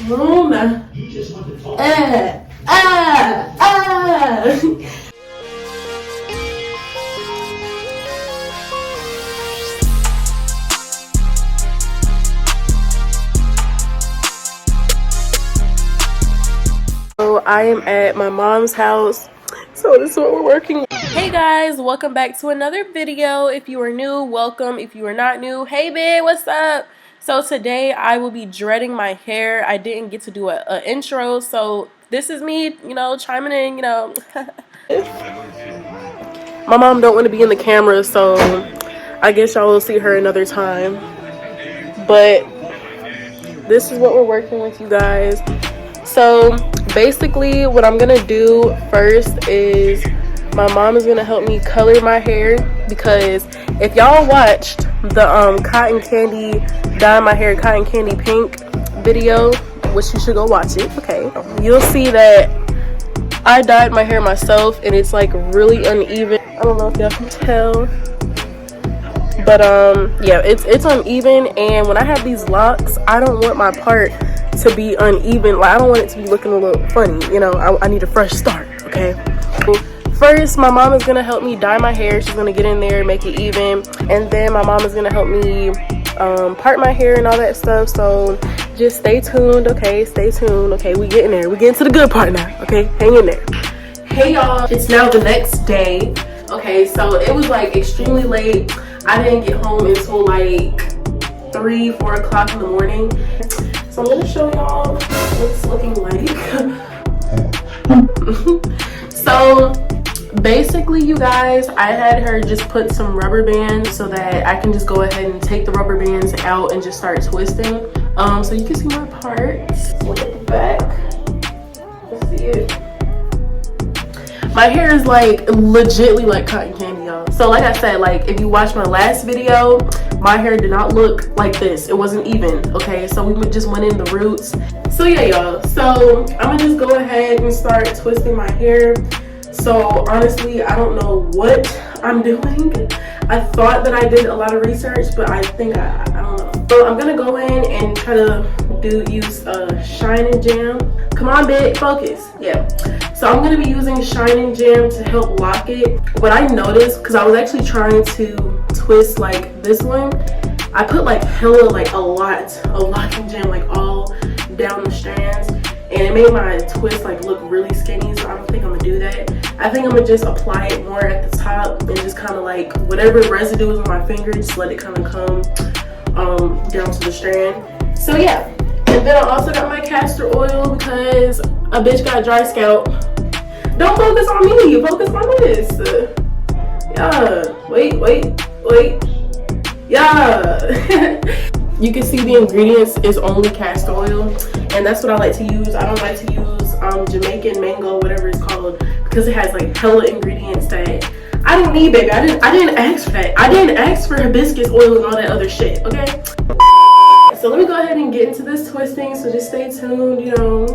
room. So I am at my mom's house. So this is what we're working with. Hey guys, welcome back to another video. If you are new, welcome. If you are not new, hey babe, what's up? So today I will be dreading my hair. I didn't get to do an intro, so this is me, you know, chiming in, you know. My mom don't want to be in the camera, so I guess y'all will see her another time. But this is what we're working with, you guys. So basically what I'm gonna do first is my mom is gonna help me color my hair, because if y'all watched the cotton candy dye my hair cotton candy pink video, which you should go watch it, okay, you'll see that I dyed my hair myself and it's like really uneven. I don't know if y'all can tell, but yeah, it's uneven, and when I have these locks, I don't want my part to be uneven. Like, I don't want it to be looking a little funny, you know. I need a fresh start, okay? First, my mom is gonna help me dye my hair. She's gonna get in there, make it even, and then my mom is gonna help me part my hair and all that stuff. So just stay tuned, okay? Stay tuned, okay? We getting there. We getting to the good part now, okay? Hang in there. Hey y'all, it's now the next day. Okay, so it was like extremely late. I didn't get home until like 3-4 o'clock in the morning. So I'm gonna show y'all what it's looking like. So basically, you guys, I had her just put some rubber bands so that I can just go ahead and take the rubber bands out and just start twisting. So you can see my parts. Look at the back. Let's see it. My hair is like legitly like cotton candy, y'all. So like I said, like if you watched my last video, my hair did not look like this. It wasn't even, okay? So we just went in the roots. So yeah, y'all. So I'm gonna just go ahead and start twisting my hair. So honestly, I don't know what I'm doing. I thought that I did a lot of research, but I think I don't know. So I'm gonna go in and try to use Shining Jam. Come on, babe, focus. Yeah. So I'm gonna be using Shining Jam to help lock it. What I noticed, because I was actually trying to twist like this one, I put like hella, like a lot of locking jam like all down the strands, and it made my twist like look really skinny. So I don't think I'm gonna do that. I think I'm gonna just apply it more at the top and just kind of like whatever residue is on my finger, just let it kind of come down to the strand. So yeah. And then I also got my castor oil because a bitch got dry scalp. Don't focus on me, focus on this. Yeah, wait. Yeah. You can see the ingredients is only castor oil, and that's what I like to use. I don't like to use Jamaican mango, whatever it's called, because it has like hella ingredients that I didn't need, baby. I didn't ask for that. I didn't ask for hibiscus oil and all that other shit, okay? So let me go ahead and get into this twisting, so just stay tuned, you know.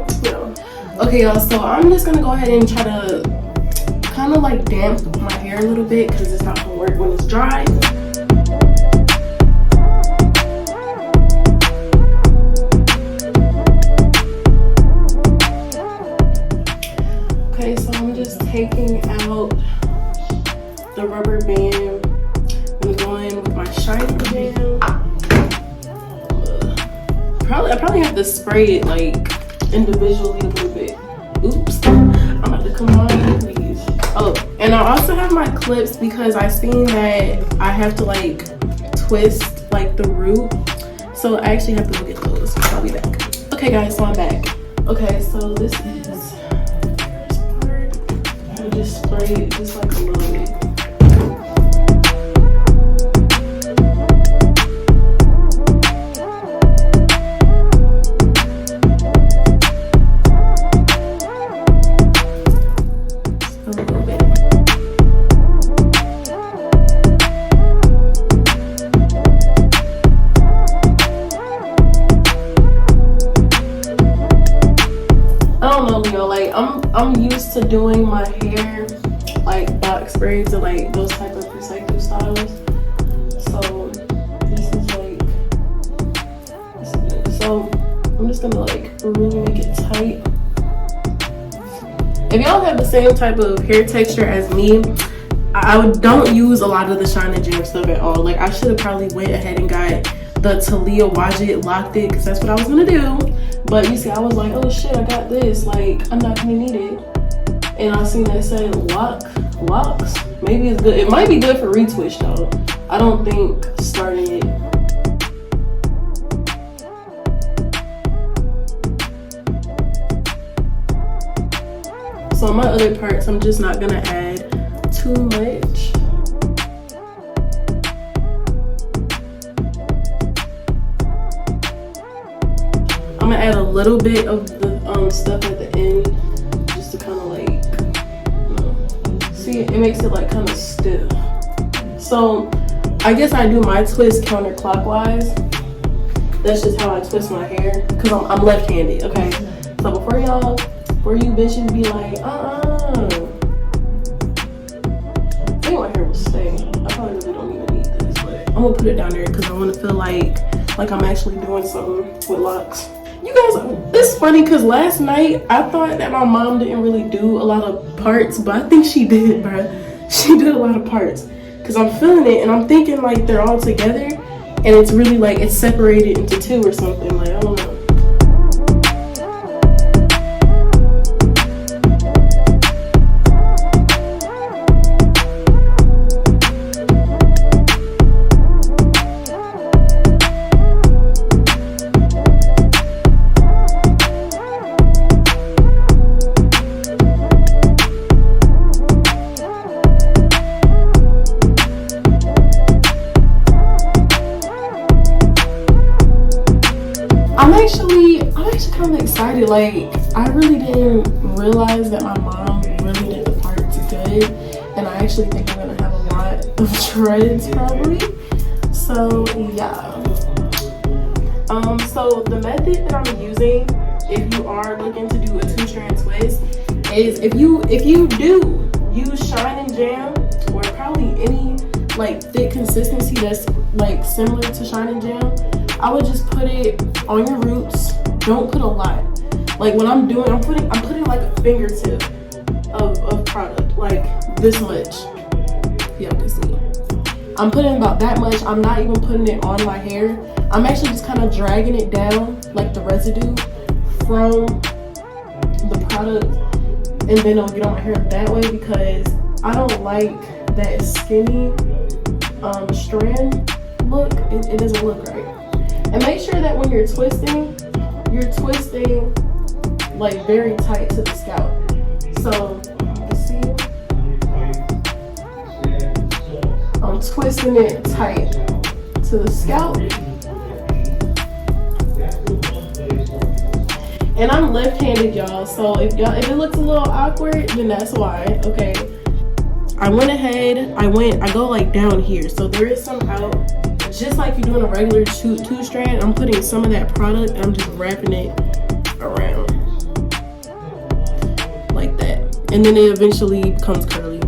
Okay, y'all, so I'm just gonna go ahead and try to kind of like damp my hair a little bit, because it's not gonna work when it's dry. Okay, so I'm just taking out the rubber band and going with my Shining Jam. I probably have to spray it like individually a little bit. Oops, I'm about to come on in, please. Oh, and I also have my clips because I seen that I have to like twist like the root. So I actually have to look at those. I'll be back. Okay guys, so I'm back. Okay, so this is this part. I just spray it just like a little bit. I'm used to doing my hair like box braids or like those type of recycled styles. So this is like, so I'm just gonna like really make it tight. If y'all have the same type of hair texture as me, don't use a lot of the Shine and Jam stuff at all. Like, I should have probably went ahead and got the Talia Wadjet Locked It, because that's what I was gonna do. But you see, I was like, oh shit, I got this. Like, I'm not gonna need it. And I seen that say Locs. Maybe it's good. It might be good for retwist though. I don't think starting it. So on my other parts, I'm just not gonna add too much. I'm gonna add a little bit of the stuff at the end, just to kind of like, you know, see, it makes it like kind of stiff. So I guess I do my twist counterclockwise. That's just how I twist my hair, because I'm left-handed, okay? So before you bitches be like, I think my hair will stay. I probably really don't even need this, but I'm gonna put it down there because I want to feel like I'm actually doing something with locks. You guys, it's funny because last night I thought that my mom didn't really do a lot of parts, but I think she did, bruh. She did a lot of parts because I'm feeling it and I'm thinking like they're all together, and it's really like it's separated into two or something. Like, I don't know. I'm actually kind of excited. Like, I really didn't realize that my mom really did the parts good, and I actually think I'm gonna have a lot of dreads probably. So yeah. So the method that I'm using, if you are looking to do a 2-strand twist, is if you do use Shine and Jam or probably any like thick consistency that's like similar to Shine and Jam, I would just put it on your roots. Don't put a lot. Like when I'm doing, I'm putting like a fingertip of product, like this much. Y'all can see. I'm putting about that much. I'm not even putting it on my hair. I'm actually just kind of dragging it down, like the residue from the product, and then it'll get on my hair that way because I don't like that skinny strand look. It doesn't look right. And make sure that when you're twisting like very tight to the scalp. So you see, I'm twisting it tight to the scalp. And I'm left-handed, y'all. So if it looks a little awkward, then that's why. Okay. I went ahead, I go like down here. So there is some out. Just like you're doing a regular two-strand, I'm putting some of that product and I'm just wrapping it around like that, and then it eventually becomes curly.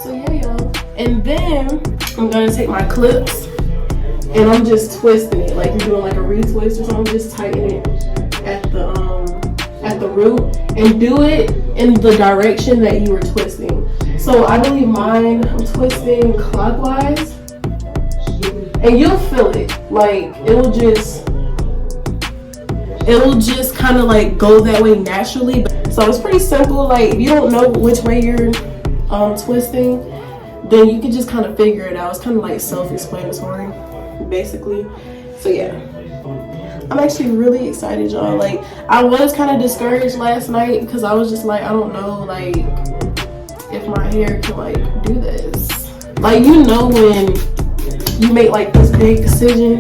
So yeah, y'all. And then I'm gonna take my clips and I'm just twisting it like you're doing like a retwist or something. Just tighten it at the root and do it in the direction that you were twisting. So I believe mine, I'm twisting clockwise. And you'll feel it, like it will just kind of like go that way naturally. So it's pretty simple. Like if you don't know which way you're twisting, then you can just kind of figure it out. It's kind of like self-explanatory, basically. So yeah, I'm actually really excited, y'all. Like I was kind of discouraged last night because I was just like, I don't know, like if my hair can like do this. Like, you know, when you make like this big decision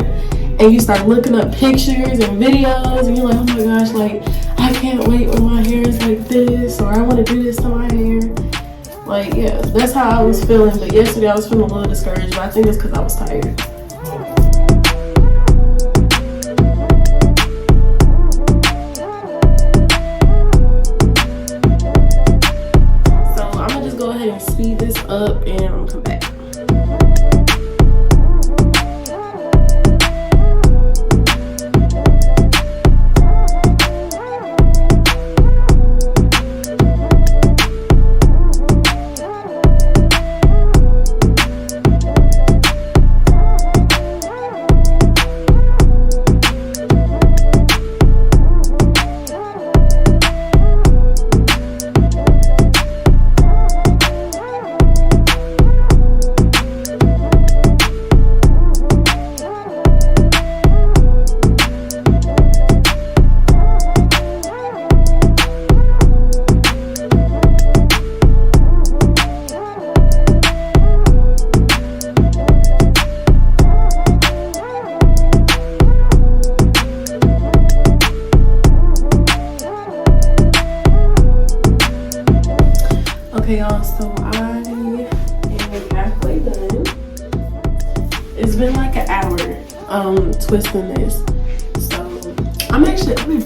and you start looking up pictures and videos and you're like, oh my gosh, like I can't wait when my hair is like this, or I want to do this to my hair. Like, yeah, that's how I was feeling. But yesterday I was feeling a little discouraged, but I think it's because I was tired. So I'm gonna just go ahead and speed this up and I'm gonna come back. Okay, y'all, so I am halfway done. It's been like an hour twisting this. So I'm excited,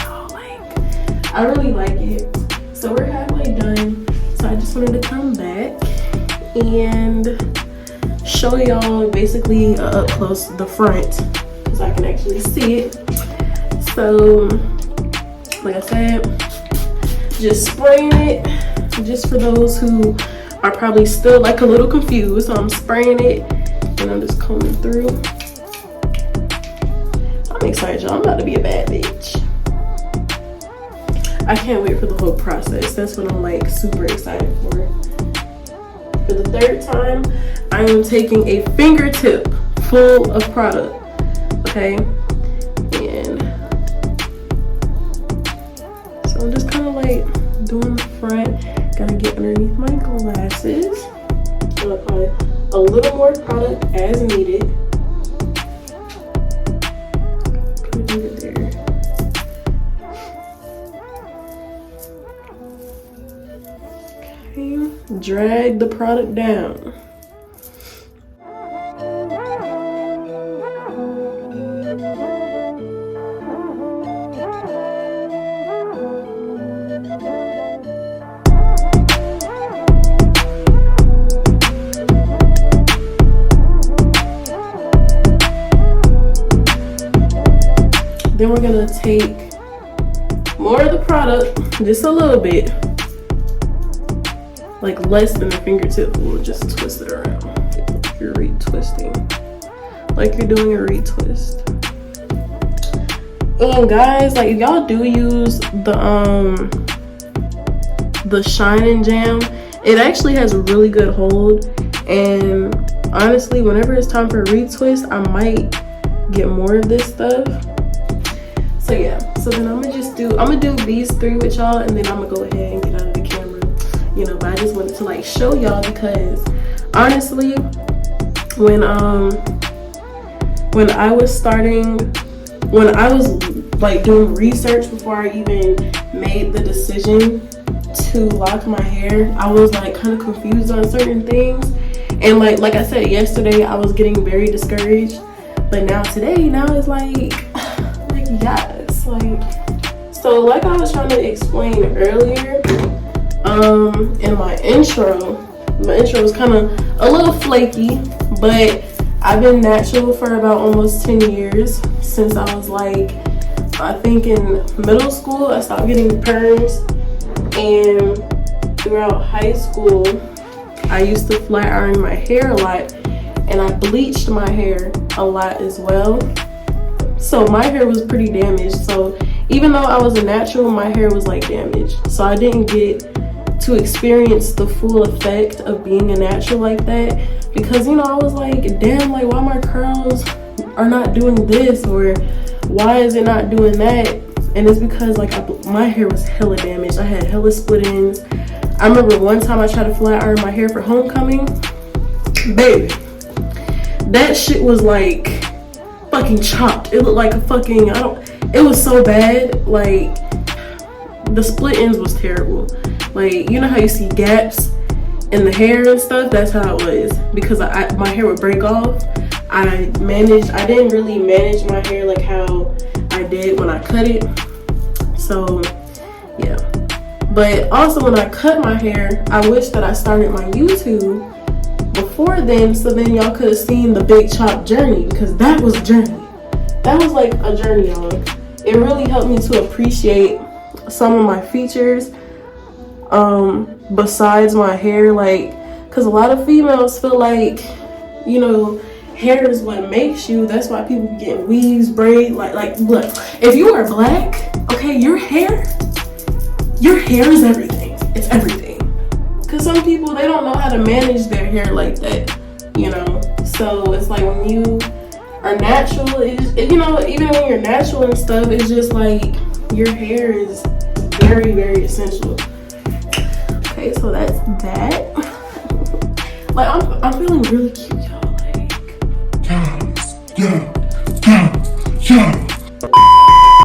y'all. Like, I really like it. So we're halfway done. So I just wanted to come back and show y'all basically up close the front, because I can actually see it. So like I said, just spraying it, just for those who are probably still like a little confused. So I'm spraying it and I'm just combing through. I'm excited, y'all. I'm about to be a bad bitch. I can't wait for the whole process. That's what I'm like super excited for. For the third time, I am taking a fingertip full of product, okay? And so I'm just kind of like doing the front. Gotta get underneath my glasses. I'll apply a little more product as needed. Put it there. Okay, drag the product down. Then we're gonna take more of the product, just a little bit, like less than a fingertip. We'll just twist it around. Like you're retwisting, like you're doing a retwist. And guys, like if y'all do use the Shine and Jam, it actually has a really good hold. And honestly, whenever it's time for a retwist, I might get more of this stuff. So yeah, so then I'm gonna do these three with y'all, and then I'm gonna go ahead and get out of the camera, you know. But I just wanted to like show y'all, because honestly, when I was like doing research before I even made the decision to lock my hair, I was like kind of confused on certain things. And like I said yesterday, I was getting very discouraged. But now it's like yes, like, so like I was trying to explain earlier, in my intro was kind of a little flaky, but I've been natural for about almost 10 years, since I was like, I think in middle school. I stopped getting perms, and throughout high school I used to flat iron my hair a lot, and I bleached my hair a lot as well. So my hair was pretty damaged. So even though I was a natural, my hair was like damaged. So I didn't get to experience the full effect of being a natural like that, because, you know, I was like, damn, like why my curls are not doing this, or why is it not doing that? And it's because like my hair was hella damaged. I had hella split ends. I remember one time I tried to flat iron my hair for homecoming. Baby, that shit was like fucking chopped. It looked like a fucking, it was so bad. Like the split ends was terrible. Like, you know how you see gaps in the hair and stuff? That's how it was, because my hair would break off. I didn't really manage my hair like how I did when I cut it. So yeah. But also when I cut my hair, I wish that I started my YouTube before then, so then y'all could have seen the big chop journey, because that was a journey. That was like a journey, y'all. It really helped me to appreciate some of my features besides my hair, like, because a lot of females feel like, you know, hair is what makes you. That's why people get weaves, braids, like look, if you are black, okay, your hair is everything. It's everything. Because some people, they don't know how to manage their hair like that, you know. So it's like when you are natural, you know, even when you're natural and stuff, it's just like your hair is very, very essential. Okay, so that's that. Like I'm feeling really cute, y'all. Like,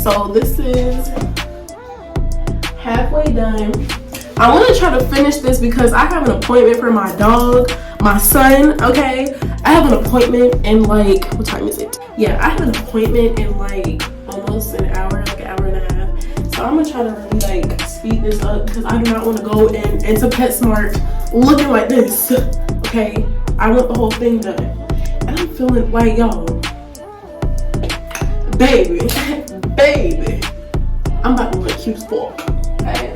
so this is halfway done. I want to try to finish this because I have an appointment for my dog, my son, okay? I have an appointment in like, what time is it? Yeah, I have an appointment in like almost an hour, like an hour and a half. So I'm gonna try to really like speed this up because I do not want to go into PetSmart looking like this, okay? I want the whole thing done. And I'm feeling like, y'all, baby, I'm about to look cute as fuck, okay?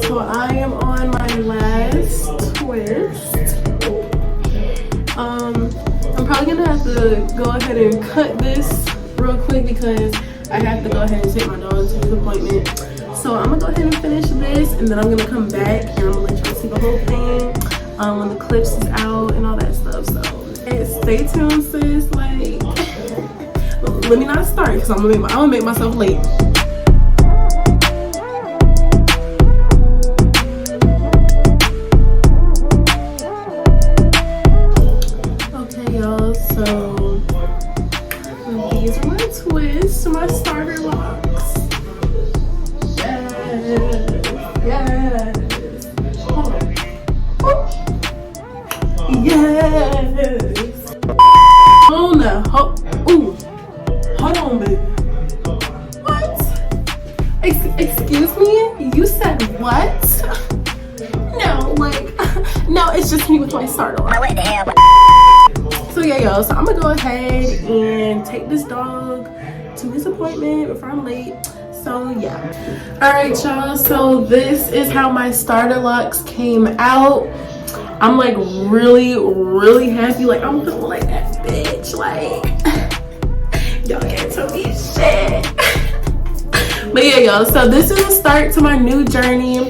So I am on my last twist. I'm probably gonna have to go ahead and cut this real quick because I have to go ahead and take my dog to his appointment. So I'm gonna go ahead and finish this, and then I'm gonna come back and I'm gonna let y'all see the whole thing when the clips is out and all that stuff. So stay tuned, sis. Like, let me not start because I'm gonna make myself late. So these are my twists, my starter locks. Yes. Hold on. Yes. Hold on. Hold on, baby. What? Excuse me? You said what? No, like, no, it's just me with my starter lock. What the hell? So yeah, y'all, so I'm gonna go ahead and take this dog to his appointment before I'm late. So yeah. All right, y'all, so this is how my starter locks came out. I'm like really happy. Like, I'm feeling like that bitch. Like, y'all can't tell me shit. But yeah, y'all, so this is a start to my new journey.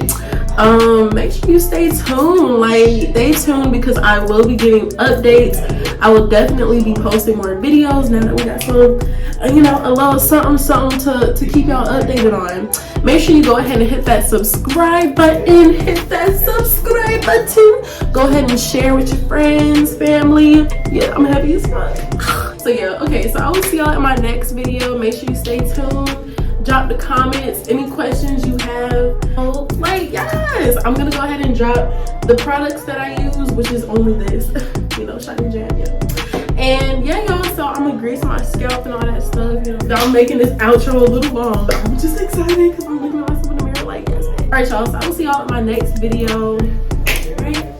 Make sure you stay tuned. Like, stay tuned because I will be getting updates. I will definitely be posting more videos now that we got some, you know, a little something to keep y'all updated on. Make sure you go ahead and hit that subscribe button. Go ahead and share with your friends, family. Yeah, I'm happy as fuck. So yeah, okay, so I will see y'all in my next video. Make sure you stay tuned. Drop the comments, any questions you have. Like, yes, I'm gonna go ahead and drop the products that I use, which is only this, you know, Shiny Jam, yeah. And yeah, y'all, so I'm gonna grease my scalp and all that stuff, you know. I'm making this outro a little long, but I'm just excited because I'm looking at myself in the mirror like, yes. All right, y'all, so I will see y'all in my next video. All right.